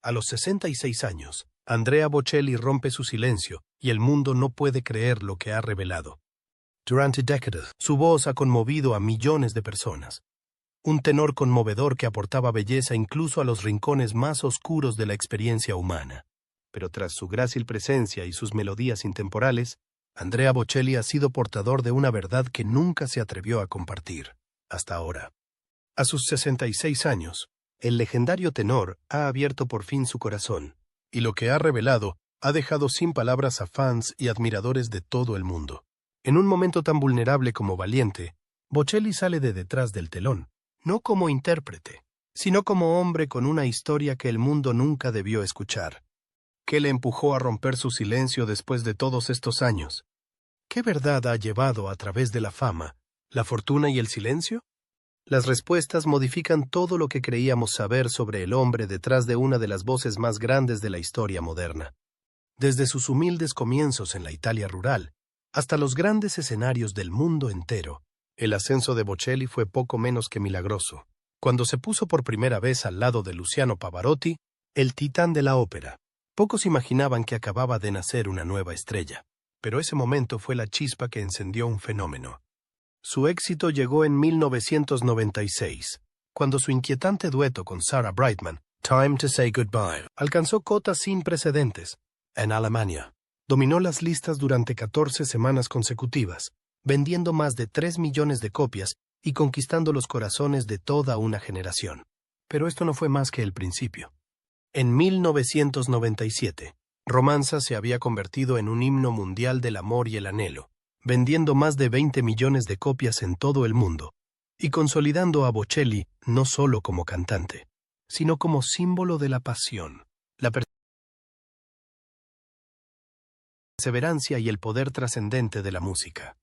A los 66 años, Andrea Bocelli rompe su silencio y el mundo no puede creer lo que ha revelado. Durante décadas, su voz ha conmovido a millones de personas. Un tenor conmovedor que aportaba belleza incluso a los rincones más oscuros de la experiencia humana. Pero tras su grácil presencia y sus melodías intemporales, Andrea Bocelli ha sido portador de una verdad que nunca se atrevió a compartir, hasta ahora. A sus 66 años, el legendario tenor ha abierto por fin su corazón, y lo que ha revelado ha dejado sin palabras a fans y admiradores de todo el mundo. En un momento tan vulnerable como valiente, Bocelli sale de detrás del telón, no como intérprete, sino como hombre con una historia que el mundo nunca debió escuchar. ¿Qué le empujó a romper su silencio después de todos estos años? ¿Qué verdad ha llevado a través de la fama, la fortuna y el silencio? Las respuestas modifican todo lo que creíamos saber sobre el hombre detrás de una de las voces más grandes de la historia moderna. Desde sus humildes comienzos en la Italia rural, hasta los grandes escenarios del mundo entero, el ascenso de Bocelli fue poco menos que milagroso. Cuando se puso por primera vez al lado de Luciano Pavarotti, el titán de la ópera, pocos imaginaban que acababa de nacer una nueva estrella. Pero ese momento fue la chispa que encendió un fenómeno. Su éxito llegó en 1996, cuando su inquietante dueto con Sarah Brightman, Time to Say Goodbye, alcanzó cotas sin precedentes. En Alemania, dominó las listas durante 14 semanas consecutivas, vendiendo más de 3 millones de copias y conquistando los corazones de toda una generación. Pero esto no fue más que el principio. En 1997, Romanza se había convertido en un himno mundial del amor y el anhelo, vendiendo más de 20 millones de copias en todo el mundo, y consolidando a Bocelli no solo como cantante, sino como símbolo de la pasión, la perseverancia y el poder trascendente de la música.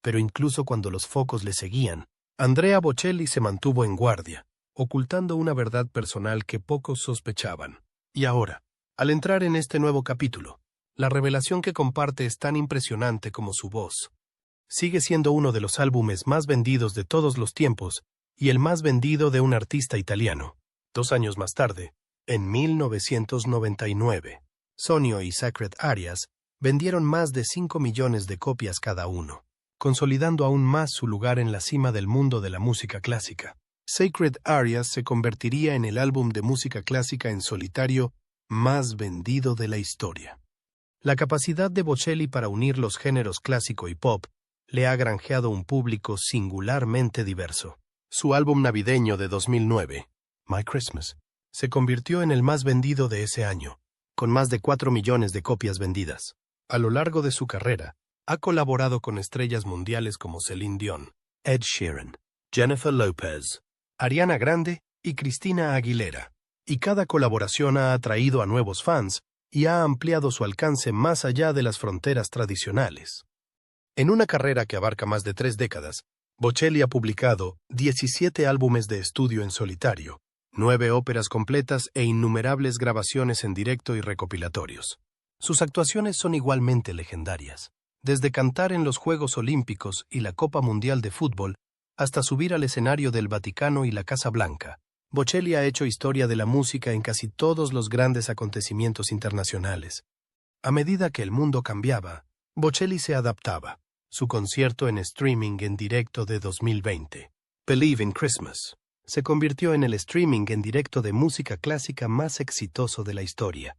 Pero incluso cuando los focos le seguían, Andrea Bocelli se mantuvo en guardia, ocultando una verdad personal que pocos sospechaban. Y ahora, al entrar en este nuevo capítulo, la revelación que comparte es tan impresionante como su voz. Sigue siendo uno de los álbumes más vendidos de todos los tiempos y el más vendido de un artista italiano. 2 años más tarde, en 1999, Sonio y Sacred Arias vendieron más de 5 millones de copias cada uno, consolidando aún más su lugar en la cima del mundo de la música clásica. Sacred Arias se convertiría en el álbum de música clásica en solitario más vendido de la historia. La capacidad de Bocelli para unir los géneros clásico y pop le ha granjeado un público singularmente diverso. Su álbum navideño de 2009, My Christmas, se convirtió en el más vendido de ese año, con más de 4 millones de copias vendidas. A lo largo de su carrera, ha colaborado con estrellas mundiales como Celine Dion, Ed Sheeran, Jennifer Lopez, Ariana Grande y Christina Aguilera, y cada colaboración ha atraído a nuevos fans y ha ampliado su alcance más allá de las fronteras tradicionales. En una carrera que abarca más de 3 décadas, Bocelli ha publicado 17 álbumes de estudio en solitario, 9 óperas completas e innumerables grabaciones en directo y recopilatorios. Sus actuaciones son igualmente legendarias, desde cantar en los Juegos Olímpicos y la Copa Mundial de Fútbol hasta subir al escenario del Vaticano y la Casa Blanca. Bocelli ha hecho historia de la música en casi todos los grandes acontecimientos internacionales. A medida que el mundo cambiaba, Bocelli se adaptaba. Su concierto en streaming en directo de 2020, Believe in Christmas, se convirtió en el streaming en directo de música clásica más exitoso de la historia,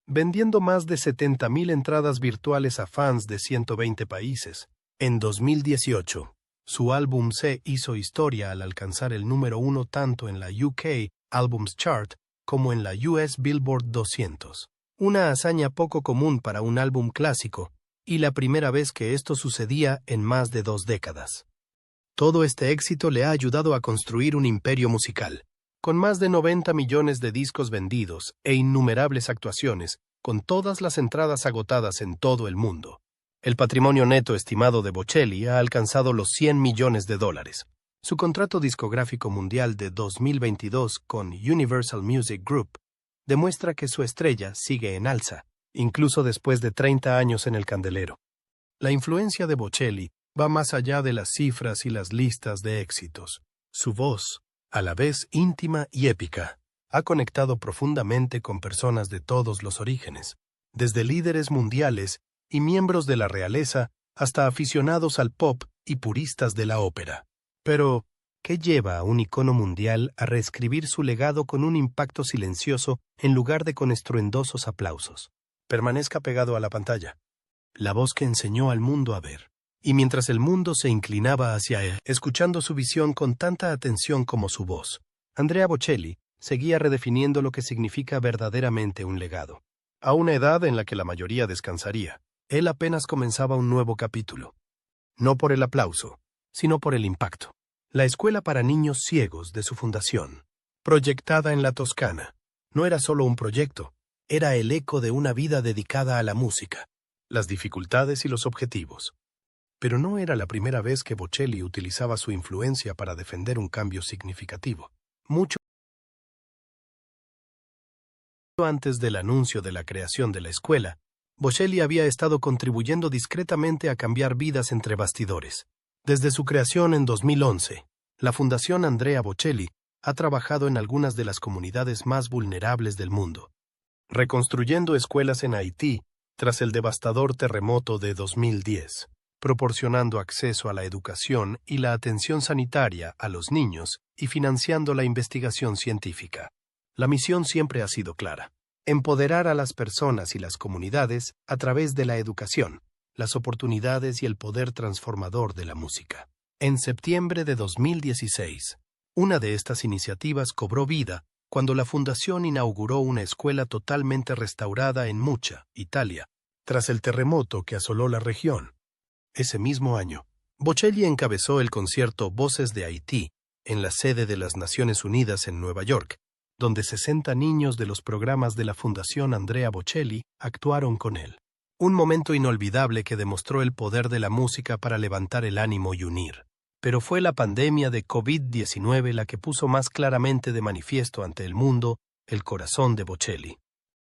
vendiendo más de 70,000 entradas virtuales a fans de 120 países. En 2018, su álbum se hizo historia al alcanzar el número 1 tanto en la UK Albums Chart como en la US Billboard 200. Una hazaña poco común para un álbum clásico, y la primera vez que esto sucedía en más de 2 décadas. Todo este éxito le ha ayudado a construir un imperio musical, con más de 90 millones de discos vendidos e innumerables actuaciones, con todas las entradas agotadas en todo el mundo. El patrimonio neto estimado de Bocelli ha alcanzado los $100 millones. Su contrato discográfico mundial de 2022 con Universal Music Group demuestra que su estrella sigue en alza, incluso después de 30 años en el candelero. La influencia de Bocelli va más allá de las cifras y las listas de éxitos. Su voz, a la vez íntima y épica, ha conectado profundamente con personas de todos los orígenes, desde líderes mundiales y miembros de la realeza hasta aficionados al pop y puristas de la ópera. Pero, ¿qué lleva a un icono mundial a reescribir su legado con un impacto silencioso en lugar de con estruendosos aplausos? Permanezca pegado a la pantalla. La voz que enseñó al mundo a ver. Y mientras el mundo se inclinaba hacia él, escuchando su visión con tanta atención como su voz, Andrea Bocelli seguía redefiniendo lo que significa verdaderamente un legado. A una edad en la que la mayoría descansaría, él apenas comenzaba un nuevo capítulo. No por el aplauso, sino por el impacto. La escuela para niños ciegos de su fundación, proyectada en la Toscana, no era solo un proyecto, era el eco de una vida dedicada a la música, las dificultades y los objetivos. Pero no era la primera vez que Bocelli utilizaba su influencia para defender un cambio significativo. Mucho antes del anuncio de la creación de la escuela, Bocelli había estado contribuyendo discretamente a cambiar vidas entre bastidores. Desde su creación en 2011, la Fundación Andrea Bocelli ha trabajado en algunas de las comunidades más vulnerables del mundo, reconstruyendo escuelas en Haití tras el devastador terremoto de 2010, proporcionando acceso a la educación y la atención sanitaria a los niños y financiando la investigación científica. La misión siempre ha sido clara: empoderar a las personas y las comunidades a través de la educación, las oportunidades y el poder transformador de la música. En septiembre de 2016, una de estas iniciativas cobró vida cuando la Fundación inauguró una escuela totalmente restaurada en Mucha, Italia, tras el terremoto que asoló la región. Ese mismo año, Bocelli encabezó el concierto Voces de Haití en la sede de las Naciones Unidas en Nueva York, donde 60 niños de los programas de la Fundación Andrea Bocelli actuaron con él. Un momento inolvidable que demostró el poder de la música para levantar el ánimo y unir. Pero fue la pandemia de COVID-19 la que puso más claramente de manifiesto ante el mundo el corazón de Bocelli.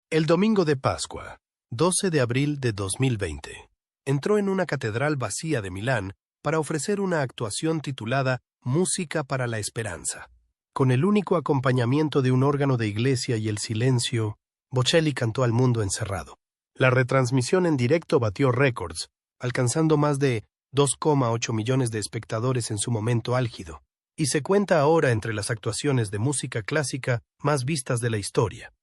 El domingo de Pascua, 12 de abril de 2020, entró en una catedral vacía de Milán para ofrecer una actuación titulada Música para la Esperanza. Con el único acompañamiento de un órgano de iglesia y el silencio, Bocelli cantó al mundo encerrado. La retransmisión en directo batió récords, alcanzando más de 2,8 millones de espectadores en su momento álgido, y se cuenta ahora entre las actuaciones de música clásica más vistas de la historia.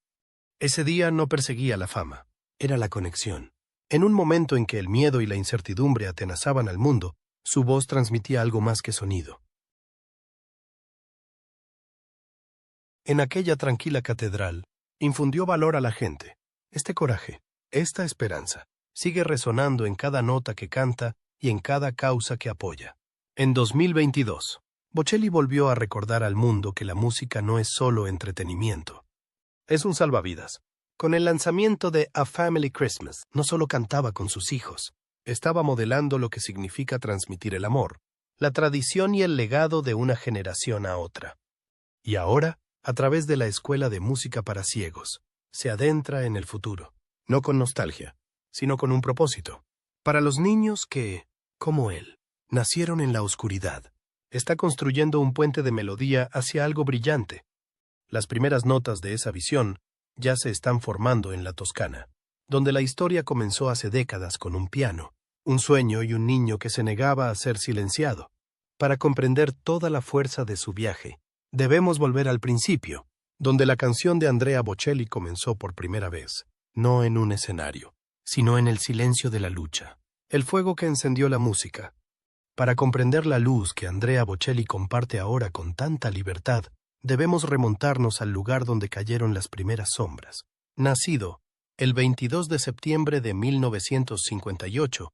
Ese día no perseguía la fama, era la conexión. En un momento en que el miedo y la incertidumbre atenazaban al mundo, su voz transmitía algo más que sonido. En aquella tranquila catedral, infundió valor a la gente. Este coraje, esta esperanza, sigue resonando en cada nota que canta y en cada causa que apoya. En 2022, Bocelli volvió a recordar al mundo que la música no es solo entretenimiento. Es un salvavidas. Con el lanzamiento de A Family Christmas, no solo cantaba con sus hijos, estaba modelando lo que significa transmitir el amor, la tradición y el legado de una generación a otra. Y ahora, a través de la Escuela de Música para Ciegos, se adentra en el futuro, no con nostalgia, sino con un propósito. Para los niños que, como él, nacieron en la oscuridad, está construyendo un puente de melodía hacia algo brillante. Las primeras notas de esa visión ya se están formando en la Toscana, donde la historia comenzó hace décadas con un piano, un sueño y un niño que se negaba a ser silenciado. Para comprender toda la fuerza de su viaje, debemos volver al principio, donde la canción de Andrea Bocelli comenzó por primera vez, no en un escenario, sino en el silencio de la lucha, el fuego que encendió la música. Para comprender la luz que Andrea Bocelli comparte ahora con tanta libertad, debemos remontarnos al lugar donde cayeron las primeras sombras. Nacido el 22 de septiembre de 1958,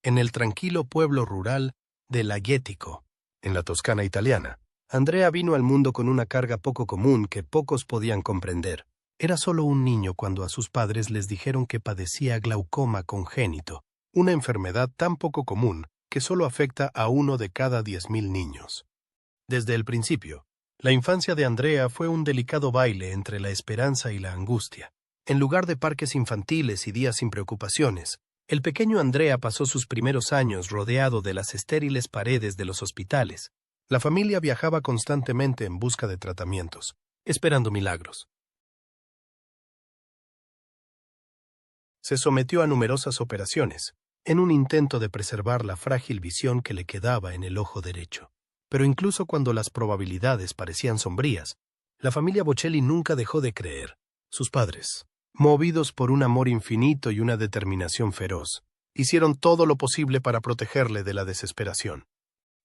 en el tranquilo pueblo rural de Laghettico, en la Toscana italiana, Andrea vino al mundo con una carga poco común que pocos podían comprender. Era solo un niño cuando a sus padres les dijeron que padecía glaucoma congénito, una enfermedad tan poco común que solo afecta a 1 de cada 10.000 niños. Desde el principio, la infancia de Andrea fue un delicado baile entre la esperanza y la angustia. En lugar de parques infantiles y días sin preocupaciones, el pequeño Andrea pasó sus primeros años rodeado de las estériles paredes de los hospitales, La familia viajaba constantemente en busca de tratamientos, esperando milagros. Se sometió a numerosas operaciones, en un intento de preservar la frágil visión que le quedaba en el ojo derecho. Pero incluso cuando las probabilidades parecían sombrías, la familia Bocelli nunca dejó de creer. Sus padres, movidos por un amor infinito y una determinación feroz, hicieron todo lo posible para protegerle de la desesperación.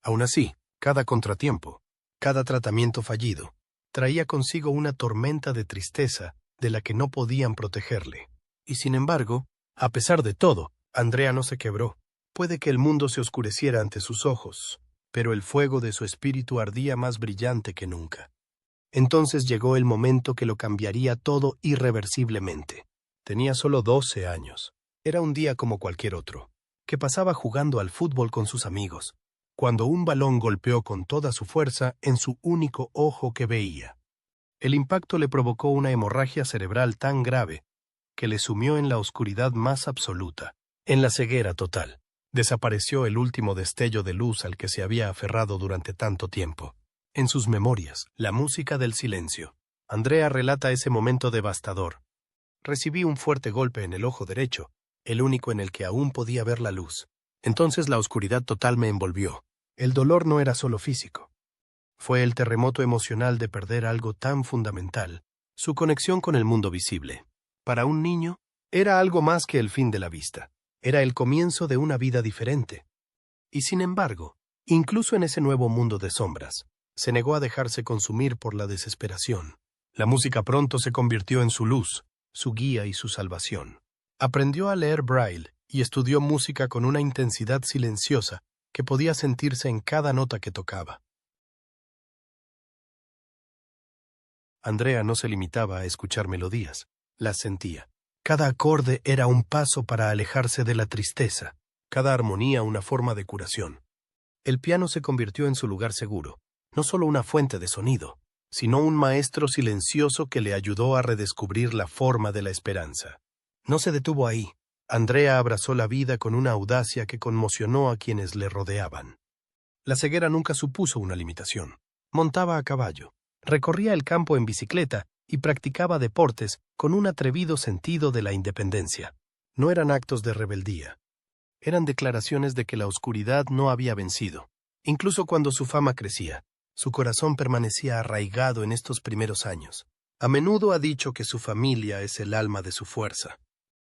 Aún así, cada contratiempo, cada tratamiento fallido, traía consigo una tormenta de tristeza de la que no podían protegerle. Y sin embargo, a pesar de todo, Andrea no se quebró. Puede que el mundo se oscureciera ante sus ojos, pero el fuego de su espíritu ardía más brillante que nunca. Entonces llegó el momento que lo cambiaría todo irreversiblemente. Tenía solo 12 años. Era un día como cualquier otro, que pasaba jugando al fútbol con sus amigos, cuando un balón golpeó con toda su fuerza en su único ojo que veía. El impacto le provocó una hemorragia cerebral tan grave que le sumió en la oscuridad más absoluta, en la ceguera total. Desapareció el último destello de luz al que se había aferrado durante tanto tiempo. En sus memorias, La música del silencio, Andrea relata ese momento devastador. Recibí un fuerte golpe en el ojo derecho, el único en el que aún podía ver la luz. Entonces la oscuridad total me envolvió. El dolor no era solo físico. Fue el terremoto emocional de perder algo tan fundamental, su conexión con el mundo visible. Para un niño, era algo más que el fin de la vista. Era el comienzo de una vida diferente. Y sin embargo, incluso en ese nuevo mundo de sombras, se negó a dejarse consumir por la desesperación. La música pronto se convirtió en su luz, su guía y su salvación. Aprendió a leer Braille y estudió música con una intensidad silenciosa que podía sentirse en cada nota que tocaba. Andrea no se limitaba a escuchar melodías, las sentía. Cada acorde era un paso para alejarse de la tristeza, cada armonía una forma de curación. El piano se convirtió en su lugar seguro, no solo una fuente de sonido, sino un maestro silencioso que le ayudó a redescubrir la forma de la esperanza. No se detuvo ahí. Andrea abrazó la vida con una audacia que conmocionó a quienes le rodeaban. La ceguera nunca supuso una limitación. Montaba a caballo, recorría el campo en bicicleta y practicaba deportes con un atrevido sentido de la independencia. No eran actos de rebeldía. Eran declaraciones de que la oscuridad no había vencido. Incluso cuando su fama crecía, su corazón permanecía arraigado en estos primeros años. A menudo ha dicho que su familia es el alma de su fuerza.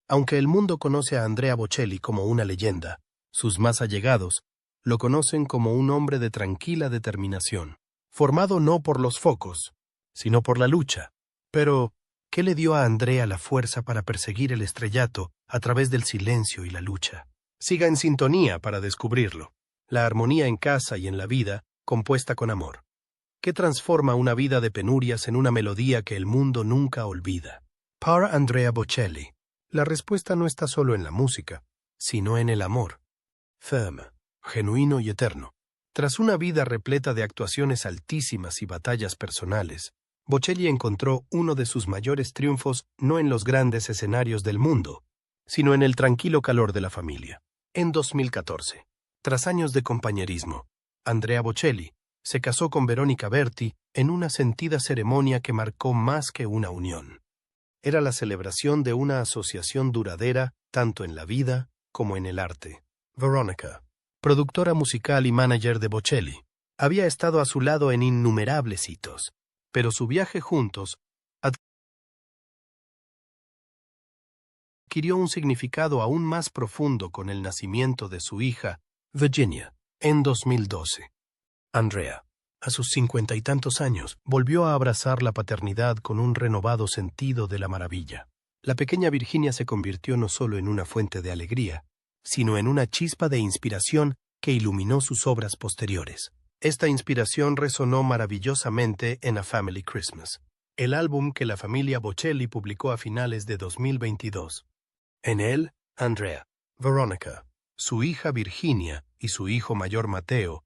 Aunque el mundo conoce a Andrea Bocelli como una leyenda, sus más allegados lo conocen como un hombre de tranquila determinación, formado no por los focos, sino por la lucha. Pero, ¿qué le dio a Andrea la fuerza para perseguir el estrellato a través del silencio y la lucha? Siga en sintonía para descubrirlo. La armonía en casa y en la vida, compuesta con amor. ¿Qué transforma una vida de penurias en una melodía que el mundo nunca olvida? Para Andrea Bocelli, la respuesta no está solo en la música, sino en el amor. Firme, genuino y eterno. Tras una vida repleta de actuaciones altísimas y batallas personales, Bocelli encontró uno de sus mayores triunfos no en los grandes escenarios del mundo, sino en el tranquilo calor de la familia. En 2014, tras años de compañerismo, Andrea Bocelli se casó con Veronica Berti en una sentida ceremonia que marcó más que una unión. Era la celebración de una asociación duradera tanto en la vida como en el arte. Veronica, productora musical y manager de Bocelli, había estado a su lado en innumerables hitos, pero su viaje juntos adquirió un significado aún más profundo con el nacimiento de su hija, Virginia, en 2012. Andrea, a sus 50 y tantos años, volvió a abrazar la paternidad con un renovado sentido de la maravilla. La pequeña Virginia se convirtió no solo en una fuente de alegría, sino en una chispa de inspiración que iluminó sus obras posteriores. Esta inspiración resonó maravillosamente en A Family Christmas, el álbum que la familia Bocelli publicó a finales de 2022. En él, Andrea, Veronica, su hija Virginia y su hijo mayor Mateo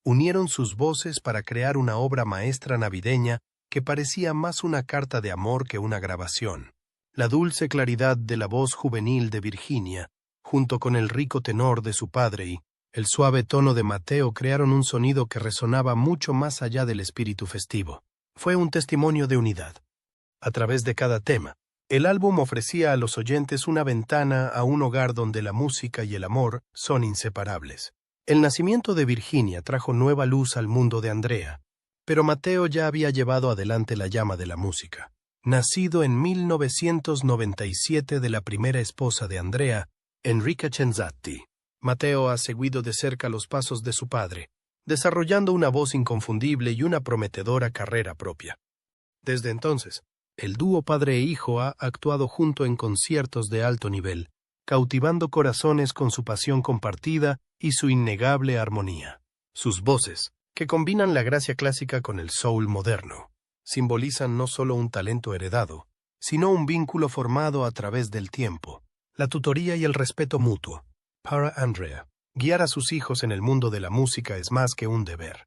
unieron sus voces para crear una obra maestra navideña que parecía más una carta de amor que una grabación. La dulce claridad de la voz juvenil de Virginia, junto con el rico tenor de su padre y El suave tono de Matteo crearon un sonido que resonaba mucho más allá del espíritu festivo. Fue un testimonio de unidad. A través de cada tema, el álbum ofrecía a los oyentes una ventana a un hogar donde la música y el amor son inseparables. El nacimiento de Virginia trajo nueva luz al mundo de Andrea, pero Matteo ya había llevado adelante la llama de la música. Nacido en 1997 de la primera esposa de Andrea, Enrica Cenzatti, Matteo ha seguido de cerca los pasos de su padre, desarrollando una voz inconfundible y una prometedora carrera propia. Desde entonces, el dúo padre e hijo ha actuado junto en conciertos de alto nivel, cautivando corazones con su pasión compartida y su innegable armonía. Sus voces, que combinan la gracia clásica con el soul moderno, simbolizan no solo un talento heredado, sino un vínculo formado a través del tiempo, la tutoría y el respeto mutuo. Para Andrea, guiar a sus hijos en el mundo de la música es más que un deber.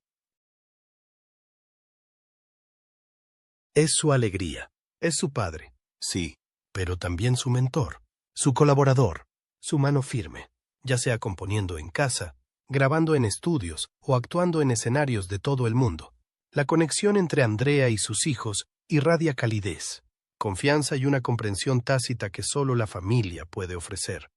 Es su alegría, es su padre, sí, pero también su mentor, su colaborador, su mano firme, ya sea componiendo en casa, grabando en estudios o actuando en escenarios de todo el mundo. La conexión entre Andrea y sus hijos irradia calidez, confianza y una comprensión tácita que solo la familia puede ofrecer.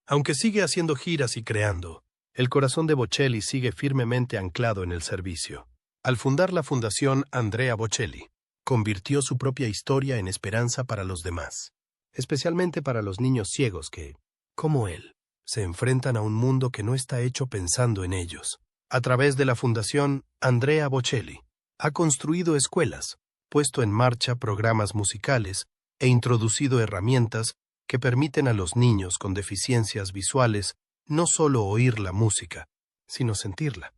Aunque sigue haciendo giras y creando, el corazón de Bocelli sigue firmemente anclado en el servicio. Al fundar la Fundación Andrea Bocelli, convirtió su propia historia en esperanza para los demás, especialmente para los niños ciegos que, como él, se enfrentan a un mundo que no está hecho pensando en ellos. A través de la Fundación Andrea Bocelli, ha construido escuelas, puesto en marcha programas musicales e introducido herramientas que permiten a los niños con deficiencias visuales no solo oír la música, sino sentirla.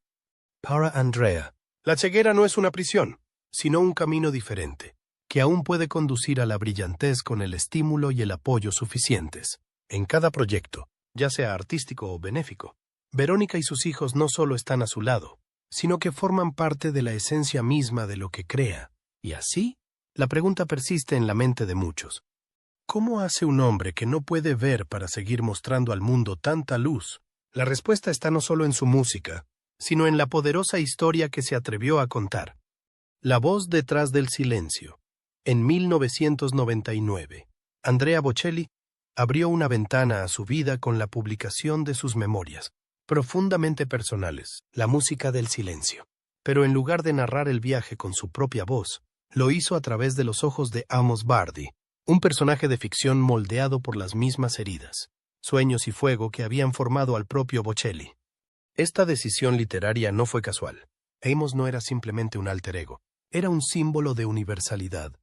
Para Andrea, la ceguera no es una prisión, sino un camino diferente, que aún puede conducir a la brillantez con el estímulo y el apoyo suficientes. En cada proyecto, ya sea artístico o benéfico, Verónica y sus hijos no solo están a su lado, sino que forman parte de la esencia misma de lo que crea. Y así, la pregunta persiste en la mente de muchos. ¿Cómo hace un hombre que no puede ver para seguir mostrando al mundo tanta luz? La respuesta está no solo en su música, sino en la poderosa historia que se atrevió a contar. La voz detrás del silencio. En 1999, Andrea Bocelli abrió una ventana a su vida con la publicación de sus memorias, profundamente personales, La música del silencio. Pero en lugar de narrar el viaje con su propia voz, lo hizo a través de los ojos de Amos Bardi, un personaje de ficción moldeado por las mismas heridas, sueños y fuego que habían formado al propio Bocelli. Esta decisión literaria no fue casual. Amos no era simplemente un alter ego, era un símbolo de universalidad.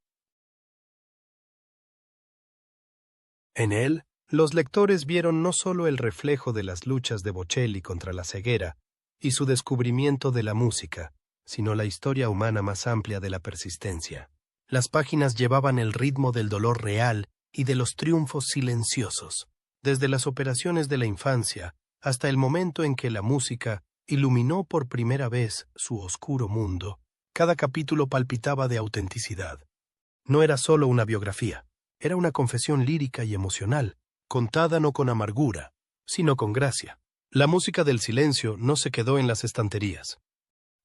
En él, los lectores vieron no solo el reflejo de las luchas de Bocelli contra la ceguera y su descubrimiento de la música, sino la historia humana más amplia de la persistencia. Las páginas llevaban el ritmo del dolor real y de los triunfos silenciosos, desde las operaciones de la infancia hasta el momento en que la música iluminó por primera vez su oscuro mundo. Cada capítulo palpitaba de autenticidad. No era solo una biografía, era una confesión lírica y emocional, contada no con amargura, sino con gracia. La música del silencio no se quedó en las estanterías.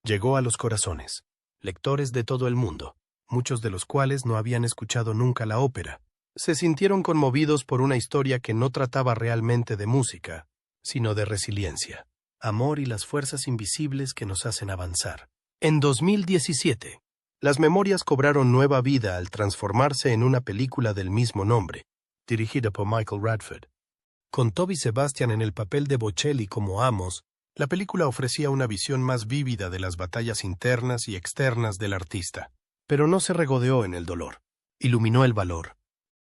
Llegó a los corazones, lectores de todo el mundo, muchos de los cuales no habían escuchado nunca la ópera. Se sintieron conmovidos por una historia que no trataba realmente de música, sino de resiliencia, amor y las fuerzas invisibles que nos hacen avanzar. En 2017, las memorias cobraron nueva vida al transformarse en una película del mismo nombre, dirigida por Michael Radford. Con Toby Sebastian en el papel de Bocelli como Amos, la película ofrecía una visión más vívida de las batallas internas y externas del artista, pero no se regodeó en el dolor, iluminó el valor.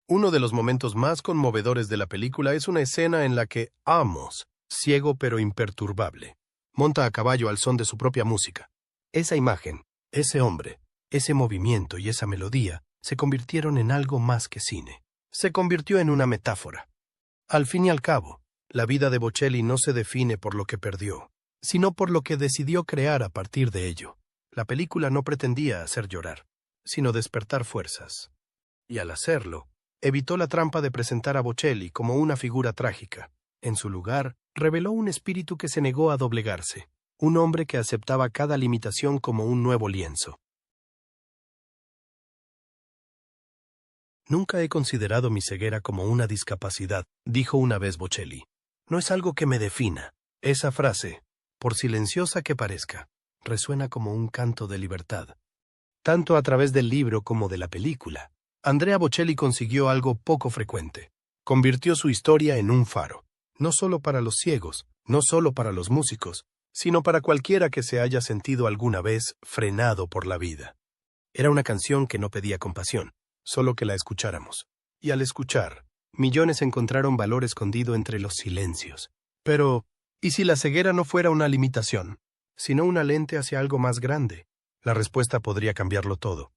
Uno de los momentos más conmovedores de la película es una escena en la que Amos, ciego pero imperturbable, monta a caballo al son de su propia música. Esa imagen, ese hombre, ese movimiento y esa melodía se convirtieron en algo más que cine. Se convirtió en una metáfora. Al fin y al cabo, la vida de Bocelli no se define por lo que perdió, sino por lo que decidió crear a partir de ello. La película no pretendía hacer llorar, sino despertar fuerzas. Y al hacerlo, evitó la trampa de presentar a Bocelli como una figura trágica. En su lugar, reveló un espíritu que se negó a doblegarse, un hombre que aceptaba cada limitación como un nuevo lienzo. Nunca he considerado mi ceguera como una discapacidad, dijo una vez Bocelli. No es algo que me defina. Esa frase, por silenciosa que parezca, resuena como un canto de libertad. Tanto a través del libro como de la película, Andrea Bocelli consiguió algo poco frecuente. Convirtió su historia en un faro, no solo para los ciegos, no solo para los músicos, sino para cualquiera que se haya sentido alguna vez frenado por la vida. Era una canción que no pedía compasión, solo que la escucháramos. Y al escuchar, millones encontraron valor escondido entre los silencios. Pero, ¿y si la ceguera no fuera una limitación, sino una lente hacia algo más grande? La respuesta podría cambiarlo todo.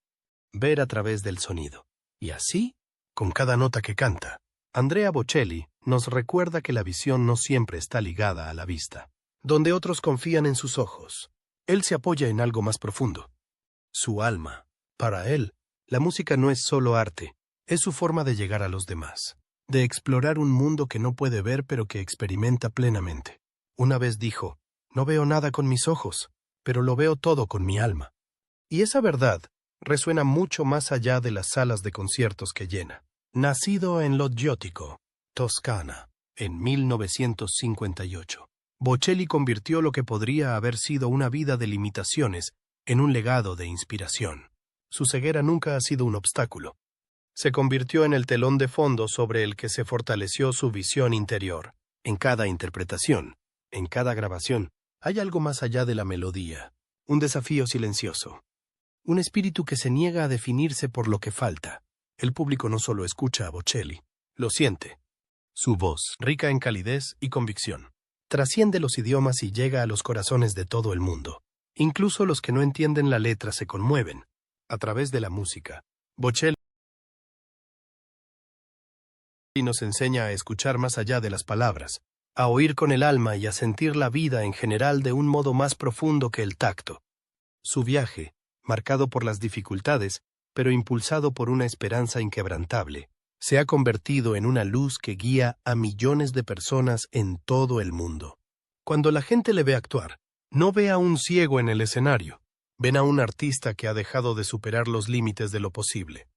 Ver a través del sonido. Y así, con cada nota que canta, Andrea Bocelli nos recuerda que la visión no siempre está ligada a la vista. Donde otros confían en sus ojos, él se apoya en algo más profundo. Su alma. Para él, la música no es solo arte, es su forma de llegar a los demás, de explorar un mundo que no puede ver pero que experimenta plenamente. Una vez dijo, no veo nada con mis ojos, pero lo veo todo con mi alma. Y esa verdad resuena mucho más allá de las salas de conciertos que llena. Nacido en Lo Giotico, Toscana, en 1958, Bocelli convirtió lo que podría haber sido una vida de limitaciones en un legado de inspiración. Su ceguera nunca ha sido un obstáculo. Se convirtió en el telón de fondo sobre el que se fortaleció su visión interior. En cada interpretación, en cada grabación, hay algo más allá de la melodía, un desafío silencioso, un espíritu que se niega a definirse por lo que falta. El público no solo escucha a Bocelli, lo siente. Su voz, rica en calidez y convicción, trasciende los idiomas y llega a los corazones de todo el mundo. Incluso los que no entienden la letra se conmueven. A través de la música, Bocelli nos enseña a escuchar más allá de las palabras, a oír con el alma y a sentir la vida en general de un modo más profundo que el tacto. Su viaje, marcado por las dificultades, pero impulsado por una esperanza inquebrantable, se ha convertido en una luz que guía a millones de personas en todo el mundo. Cuando la gente le ve actuar, no ve a un ciego en el escenario, ven a un artista que ha dejado de superar los límites de lo posible.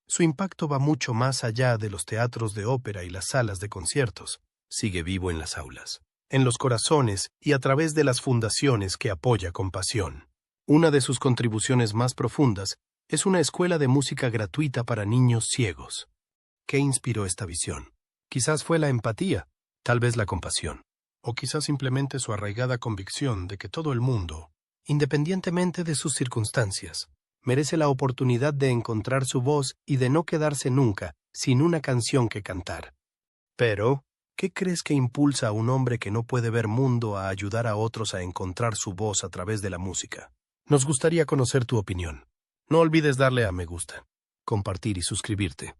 Su impacto va mucho más allá de los teatros de ópera y las salas de conciertos. Sigue vivo en las aulas, en los corazones y a través de las fundaciones que apoya con pasión. Una de sus contribuciones más profundas es una escuela de música gratuita para niños ciegos. ¿Qué inspiró esta visión? Quizás fue la empatía, tal vez la compasión, o quizás simplemente su arraigada convicción de que todo el mundo, independientemente de sus circunstancias, merece la oportunidad de encontrar su voz y de no quedarse nunca sin una canción que cantar. Pero, ¿qué crees que impulsa a un hombre que no puede ver mundo a ayudar a otros a encontrar su voz a través de la música? Nos gustaría conocer tu opinión. No olvides darle a me gusta, compartir y suscribirte.